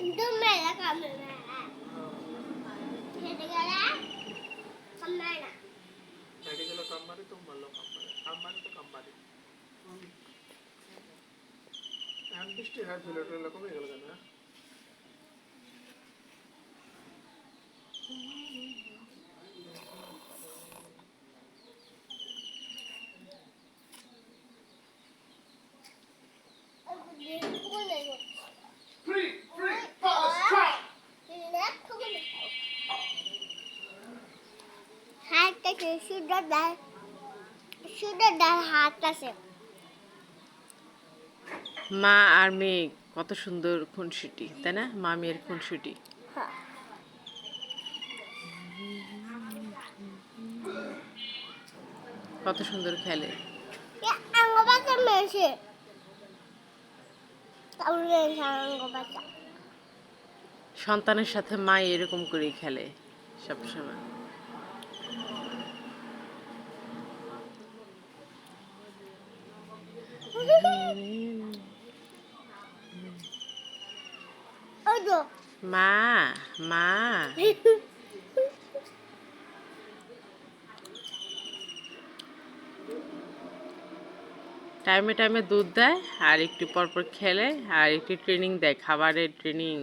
Tumela kamera. Kita kala kamera. డాడీలో కమ్మరి తుమ్మల్లో కమ్మరి కమ్మరితో కమ్మరి అనిపిస్తే హాజీలకు మిగలగనా sudah dah atas ya. মা আর মেয়ে কত সুন্দর খুনসুটি, তাই না? মা মেয়ের খুনসুটি। কত সুন্দর খেলে। Ya, anggo baca mesi. Tahu anggo baca. সন্তানের সাথে মা এরকম করেই খেলে সবসময়। Aduh. মা মা টাইমে টাইমে দুধ দেয় আর একটু পর পর খেলে আর একটু ট্রেনিং দেয়, খাবারের ট্রেনিং।